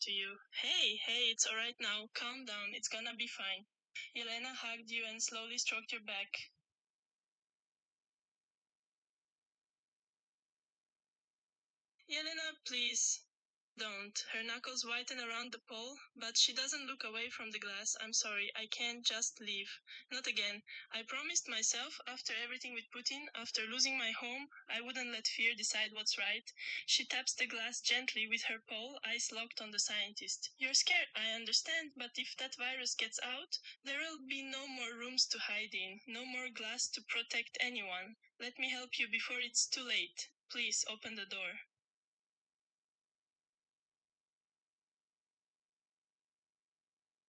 to you. Hey, it's alright now. Calm down. It's gonna be fine. Yelena hugged you and slowly stroked your back. Yelena, please. Don't. Her knuckles whiten around the pole, but she doesn't look away from the glass. I'm sorry, I can't just leave. Not again. I promised myself, after everything we'd put in, after losing my home, I wouldn't let fear decide what's right. She taps the glass gently with her pole, eyes locked on the scientist. You're scared, I understand, but if that virus gets out, there'll be no more rooms to hide in, no more glass to protect anyone. Let me help you before it's too late. Please, open the door.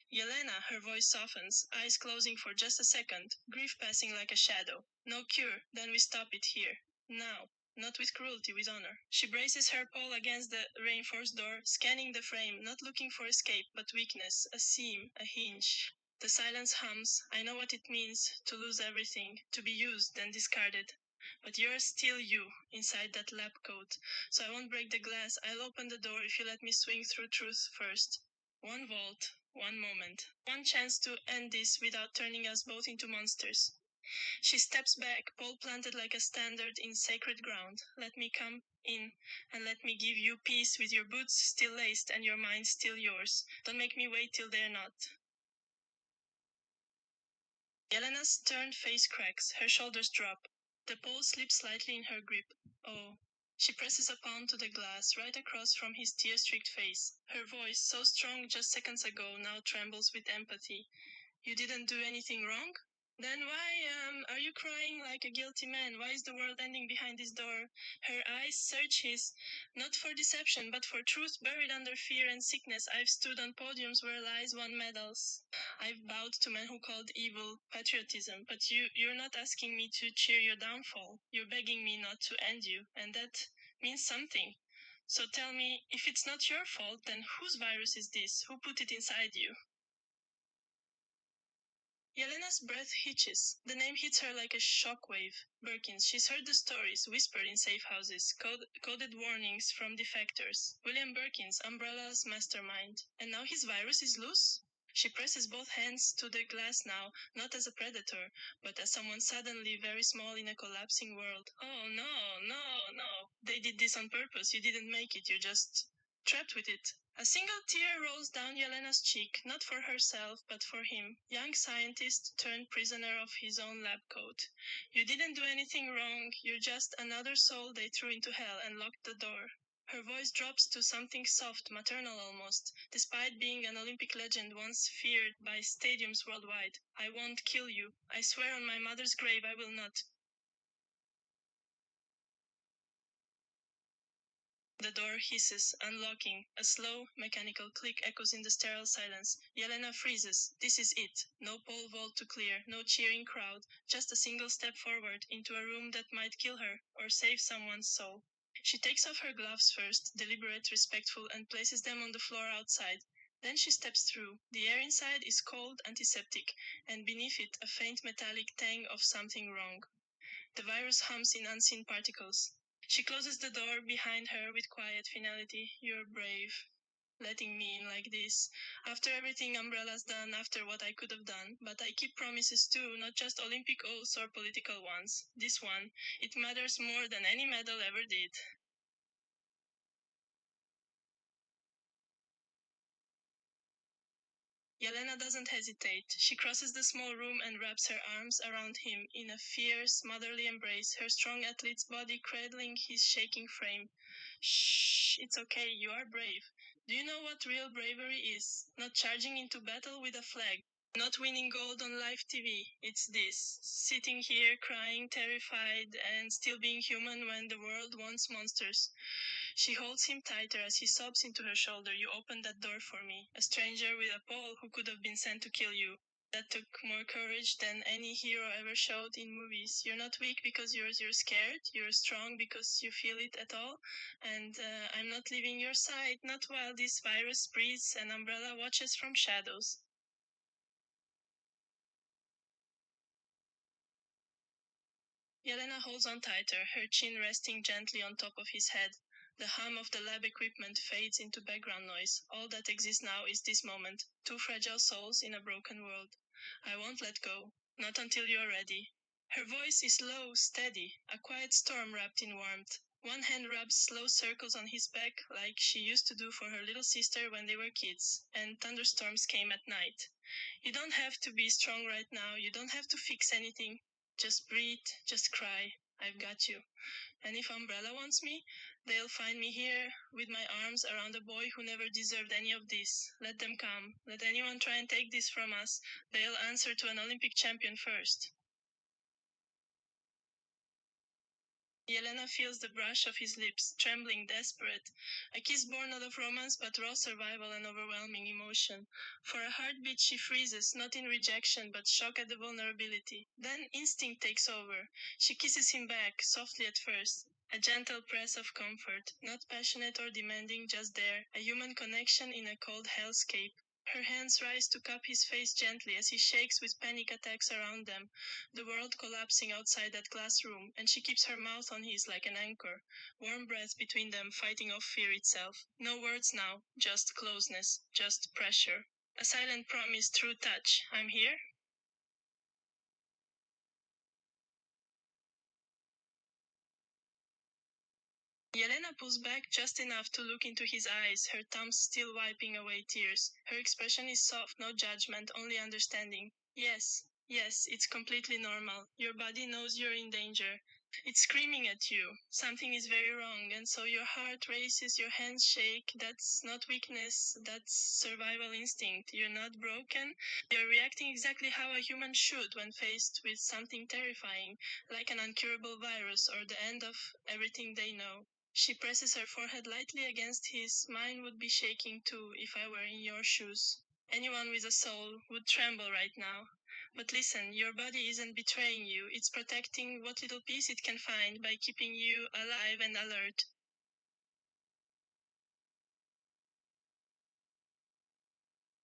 Yelena, her voice softens, eyes closing for just a second, grief passing like a shadow. No cure, then we stop it here. Now. Not with cruelty, with honor. She braces her pole against the reinforced door, scanning the frame, not looking for escape, but weakness, a seam, a hinge. The silence hums. I know what it means, to lose everything, to be used, then discarded. But you're still you, inside that lab coat. So I won't break the glass. I'll open the door if you let me swing through truth first. One vault, one moment, one chance to end this without turning us both into monsters. She steps back, pole planted like a standard in sacred ground. Let me come in, and let me give you peace with your boots still laced and your mind still yours. Don't make me wait till they're not. Yelena's stern face cracks, her shoulders drop. The pole slips slightly in her grip. Oh. She presses a palm to the glass, right across from his tear-streaked face. Her voice, so strong just seconds ago, now trembles with empathy. You didn't do anything wrong? Then why, are you crying like a guilty man? Why is the world ending behind this door? Her eyes search his, not for deception, but for truth buried under fear and sickness. I've stood on podiums where lies won medals. I've bowed to men who called evil patriotism, but you're not asking me to cheer your downfall. You're begging me not to end you, and that means something. So tell me, if it's not your fault, then whose virus is this? Who put it inside you? Yelena's breath hitches. The name hits her like a shockwave. Birkins. She's heard the stories, whispered in safe houses, coded warnings from defectors. William Birkins, Umbrella's mastermind. And now his virus is loose? She presses both hands to the glass now, not as a predator, but as someone suddenly very small in a collapsing world. Oh, no. They did this on purpose. You didn't make it. You're just trapped with it. A single tear rolls down Yelena's cheek, not for herself, but for him, young scientist turned prisoner of his own lab coat. You didn't do anything wrong, you're just another soul they threw into hell and locked the door. Her voice drops to something soft, maternal almost, despite being an Olympic legend once feared by stadiums worldwide. I won't kill you. I swear on my mother's grave I will not. The door hisses, unlocking. A slow, mechanical click echoes in the sterile silence. Yelena freezes. This is it. No pole vault to clear, no cheering crowd, just a single step forward into a room that might kill her or save someone's soul. She takes off her gloves first, deliberate, respectful, and places them on the floor outside. Then she steps through. The air inside is cold, antiseptic, and beneath it a faint metallic tang of something wrong. The virus hums in unseen particles. She closes the door behind her with quiet finality. You're brave, letting me in like this. After everything Umbrella's done, after what I could have done. But I keep promises too, not just Olympic oaths or political ones. This one, it matters more than any medal ever did. Yelena doesn't hesitate. She crosses the small room and wraps her arms around him in a fierce, motherly embrace, her strong athlete's body cradling his shaking frame. Shh, it's okay, you are brave. Do you know what real bravery is? Not charging into battle with a flag. Not winning gold on live TV. It's this. Sitting here, crying, terrified, and still being human when the world wants monsters. She holds him tighter as he sobs into her shoulder. You opened that door for me. A stranger with a pole who could have been sent to kill you. That took more courage than any hero ever showed in movies. You're not weak because you're scared. You're strong because you feel it at all. And I'm not leaving your side, not while this virus breathes and Umbrella watches from shadows. Yelena holds on tighter, her chin resting gently on top of his head. The hum of the lab equipment fades into background noise. All that exists now is this moment. Two fragile souls in a broken world. I won't let go. Not until you're ready. Her voice is low, steady, a quiet storm wrapped in warmth. One hand rubs slow circles on his back like she used to do for her little sister when they were kids, and thunderstorms came at night. You don't have to be strong right now. You don't have to fix anything. Just breathe, just cry. I've got you. And if Umbrella wants me, they'll find me here with my arms around a boy who never deserved any of this. Let them come. Let anyone try and take this from us. They'll answer to an Olympic champion first. Yelena feels the brush of his lips, trembling, desperate. A kiss born not of romance, but raw survival and overwhelming emotion. For a heartbeat she freezes, not in rejection, but shock at the vulnerability. Then instinct takes over. She kisses him back, softly at first. A gentle press of comfort, not passionate or demanding, just there. A human connection in a cold hellscape. Her hands rise to cup his face gently as he shakes with panic attacks around them, the world collapsing outside that glass room, and she keeps her mouth on his like an anchor, warm breath between them fighting off fear itself. No words now, just closeness, just pressure. A silent promise through touch. I'm here? Yelena pulls back just enough to look into his eyes, her thumbs still wiping away tears. Her expression is soft, no judgment, only understanding. Yes, yes, it's completely normal. Your body knows you're in danger. It's screaming at you. Something is very wrong, and so your heart races, your hands shake. That's not weakness, that's survival instinct. You're not broken. You're reacting exactly how a human should when faced with something terrifying, like an incurable virus or the end of everything they know. She presses her forehead lightly against his. Mine would be shaking too if I were in your shoes. Anyone with a soul would tremble right now. But listen, your body isn't betraying you. It's protecting what little peace it can find by keeping you alive and alert.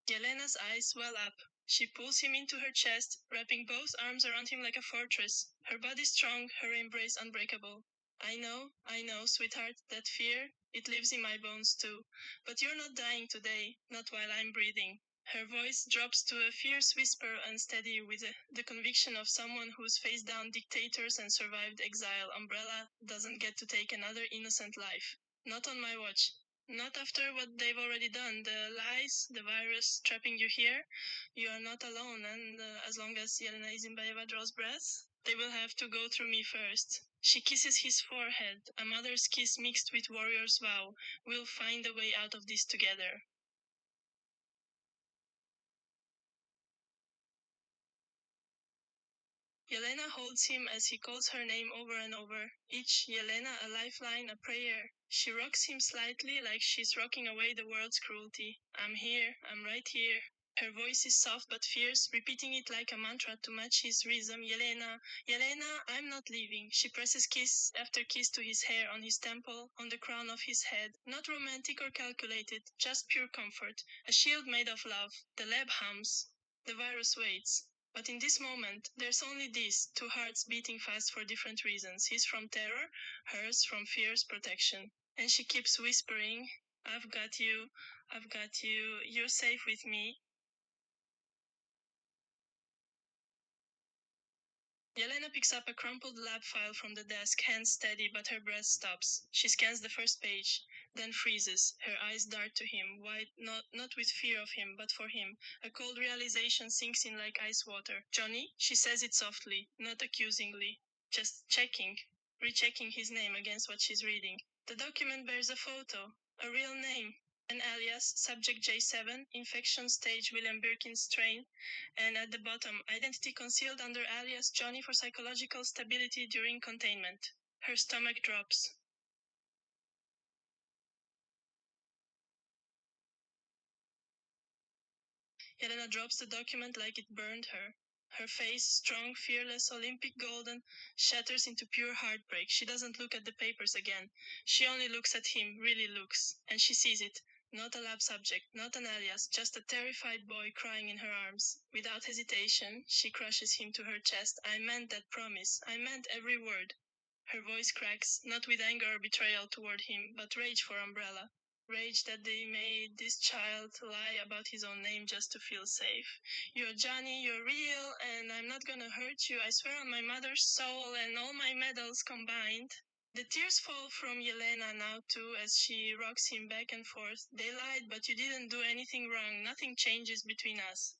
Yelena's eyes well up. She pulls him into her chest, wrapping both arms around him like a fortress. Her body strong, her embrace unbreakable. I know, sweetheart, that fear, it lives in my bones too. But you're not dying today, not while I'm breathing. Her voice drops to a fierce whisper, unsteady with the conviction of someone who's faced down dictators and survived exile. Umbrella doesn't get to take another innocent life. Not on my watch. Not after what they've already done. The lies, the virus trapping you here. You are not alone, and as long as Yelena Isinbayeva draws breath, they will have to go through me first. She kisses his forehead, a mother's kiss mixed with warrior's vow. We'll find a way out of this together. Yelena holds him as he calls her name over and over, each Yelena a lifeline, a prayer. She rocks him slightly like she's rocking away the world's cruelty. I'm here, I'm right here. Her voice is soft but fierce, repeating it like a mantra to match his rhythm. Yelena, Yelena, I'm not leaving. She presses kiss after kiss to his hair, on his temple, on the crown of his head. Not romantic or calculated, just pure comfort. A shield made of love. The lab hums. The virus waits. But in this moment, there's only this, two hearts beating fast for different reasons. His from terror, hers from fierce protection. And she keeps whispering, I've got you, I've got you, you're safe with me. Yelena picks up a crumpled lab file from the desk, hands steady, but her breath stops. She scans the first page, then freezes. Her eyes dart to him, wide, not with fear of him, but for him. A cold realization sinks in like ice water. Johnny? She says it softly, not accusingly. Just checking, rechecking his name against what she's reading. The document bears a photo, a real name. An alias, subject J7, infection stage William Birkin strain, and at the bottom, identity concealed under alias Johnny for psychological stability during containment. Her stomach drops. Yelena drops the document like it burned her. Her face, strong, fearless, Olympic golden, shatters into pure heartbreak. She doesn't look at the papers again. She only looks at him, really looks. And she sees it. Not a lab subject, not an alias, just a terrified boy crying in her arms. Without hesitation, she crushes him to her chest. I meant that promise. I meant every word. Her voice cracks, not with anger or betrayal toward him, but rage for Umbrella. Rage that they made this child lie about his own name just to feel safe. You're Johnny, you're real, and I'm not gonna hurt you, I swear on my mother's soul and all my medals combined. The tears fall from Yelena now too as she rocks him back and forth. They lied, but you didn't do anything wrong. Nothing changes between us.